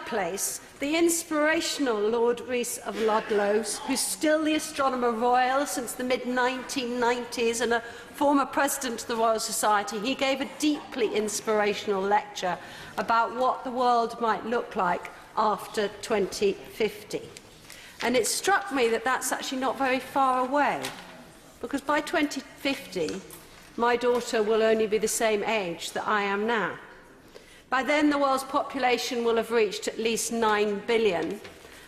place, the inspirational Lord Rhys of Ludlows, who's still the Astronomer Royal since the mid-1990s and a former president of the Royal Society, he gave a deeply inspirational lecture about what the world might look like after 2050. And it struck me that that's actually not very far away, because by 2050, my daughter will only be the same age that I am now. By then, the world's population will have reached at least 9 billion,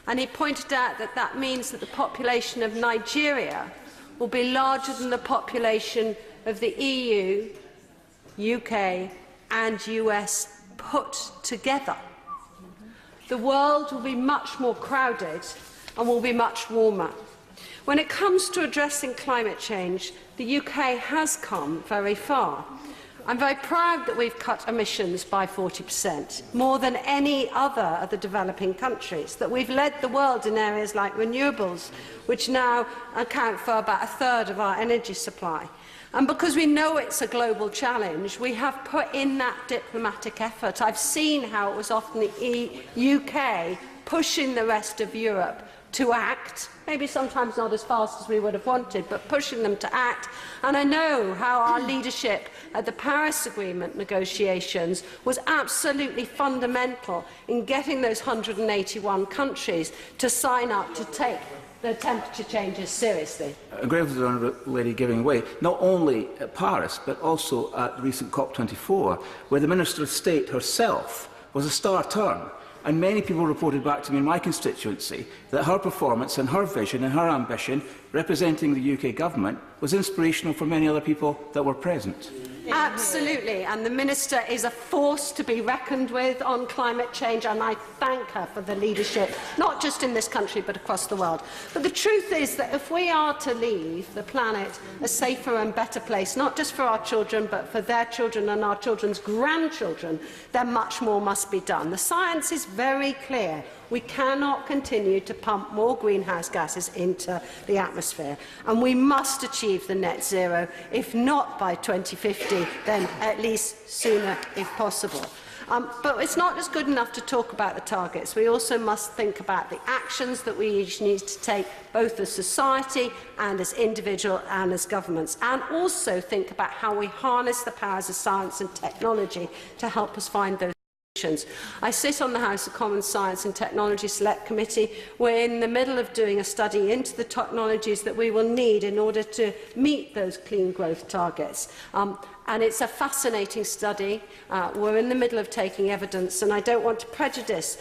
and he pointed out that that means that the population of Nigeria will be larger than the population of the EU, UK and US put together. The world will be much more crowded and will be much warmer. When it comes to addressing climate change, the UK has come very far. I'm very proud that we've cut emissions by 40%, more than any other of the developing countries, that we've led the world in areas like renewables, which now account for about a third of our energy supply. And because we know it's a global challenge, we have put in that diplomatic effort. I've seen how it was often the UK pushing the rest of Europe to act, maybe sometimes not as fast as we would have wanted, but pushing them to act. And I know how our leadership at the Paris Agreement negotiations was absolutely fundamental in getting those 181 countries to sign up to take the temperature changes seriously. I'm grateful to the Honourable Lady giving way, not only at Paris, but also at the recent COP24, where the Minister of State herself was a star turn. And many people reported back to me in my constituency that her performance and her vision and her ambition, representing the UK government, was inspirational for many other people that were present. Absolutely, and the Minister is a force to be reckoned with on climate change, and I thank her for the leadership, not just in this country but across the world. But the truth is that if we are to leave the planet a safer and better place, not just for our children but for their children and our children's grandchildren, then much more must be done. The science is very clear. We cannot continue to pump more greenhouse gases into the atmosphere, and we must achieve the net zero, if not by 2050, then at least sooner if possible. But it's not just good enough to talk about the targets. We also must think about the actions that we each need to take, both as society and as individual and as governments, and also think about how we harness the powers of science and technology to help us find those solutions. I sit on the House of Commons Science and Technology Select Committee. We're in the middle of doing a study into the technologies that we will need in order to meet those clean growth targets. And it's a fascinating study. We're in the middle of taking evidence, and I don't want to prejudice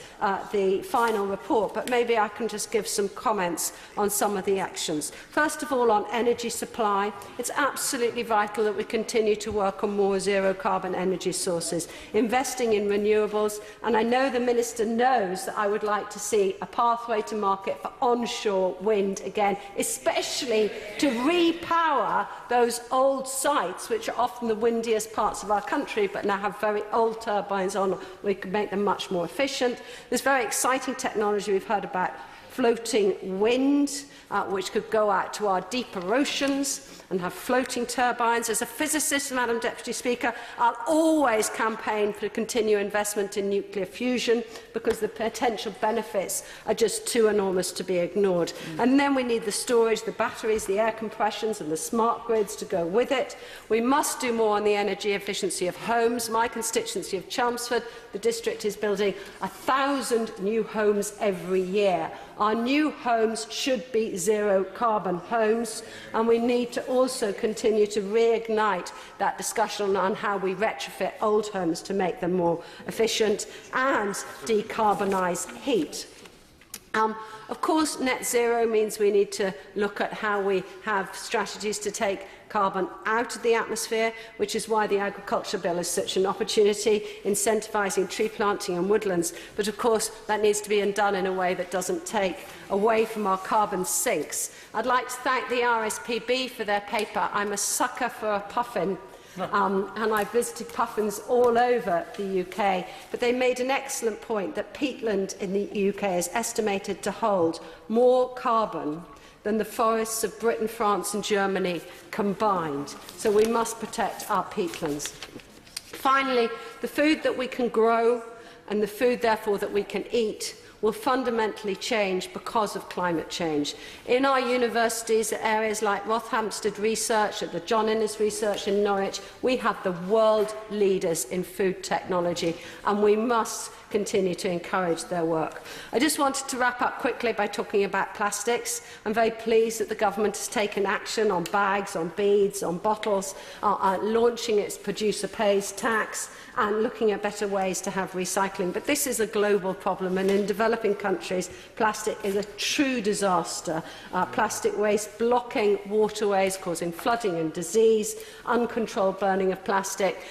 the final report, but maybe I can just give some comments on some of the actions. First of all, on energy supply, it's absolutely vital that we continue to work on more zero-carbon energy sources, investing in renewables, and I know the Minister knows that I would like to see a pathway to market for onshore wind again, especially to repower those old sites, which are often the windiest parts of our country, but now have very old turbines on. We could make them much more efficient. There's very exciting technology we've heard about, floating wind, which could go out to our deeper oceans and have floating turbines. As a physicist, Madam Deputy Speaker, I'll always campaign for continued investment in nuclear fusion, because the potential benefits are just too enormous to be ignored. And then we need the storage, the batteries, the air compressions and the smart grids to go with it. We must do more on the energy efficiency of homes. My constituency of Chelmsford, the district is building 1,000 new homes every year. Our new homes should be zero-carbon homes, and we need to also continue to reignite that discussion on how we retrofit old homes to make them more efficient and decarbonise heat. Of course, net zero means we need to look at how we have strategies to take carbon out of the atmosphere, which is why the Agriculture Bill is such an opportunity, incentivising tree planting and woodlands. But of course, that needs to be done in a way that doesn't take away from our carbon sinks. I'd like to thank the RSPB for their paper, I'm a Sucker for a Puffin. And I've visited puffins all over the UK, but they made an excellent point that peatland in the UK is estimated to hold more carbon than the forests of Britain, France and Germany combined. So we must protect our peatlands. Finally, the food that we can grow and the food, therefore, that we can eat will fundamentally change because of climate change. In our universities, at areas like Rothamsted Research, at the John Innes Research in Norwich, we have the world leaders in food technology, and we must continue to encourage their work. I just wanted to wrap up quickly by talking about plastics. I'm very pleased that the government has taken action on bags, on beads, on bottles, launching its producer pays tax and looking at better ways to have recycling. But this is a global problem, and in developing countries, plastic is a true disaster. Plastic waste blocking waterways, causing flooding and disease, uncontrolled burning of plastic,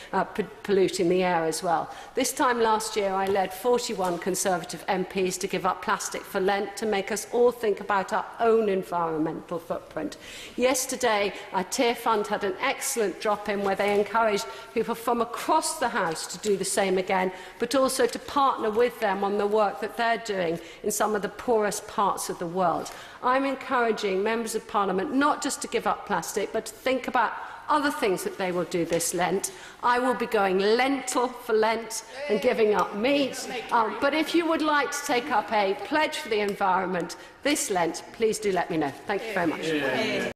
polluting the air as well. This time last year, I led 41 Conservative MPs to give up plastic for Lent to make us all think about our own environmental footprint. Yesterday, our Tier Fund had an excellent drop-in where they encouraged people from across the House to do the same again, but also to partner with them on the work that they're doing in some of the poorest parts of the world. I'm encouraging members of Parliament not just to give up plastic, but to think about other things that they will do this Lent. I will be going lentil for Lent and giving up meat. But if you would like to take up a pledge for the environment this Lent, please do let me know. Thank you very much.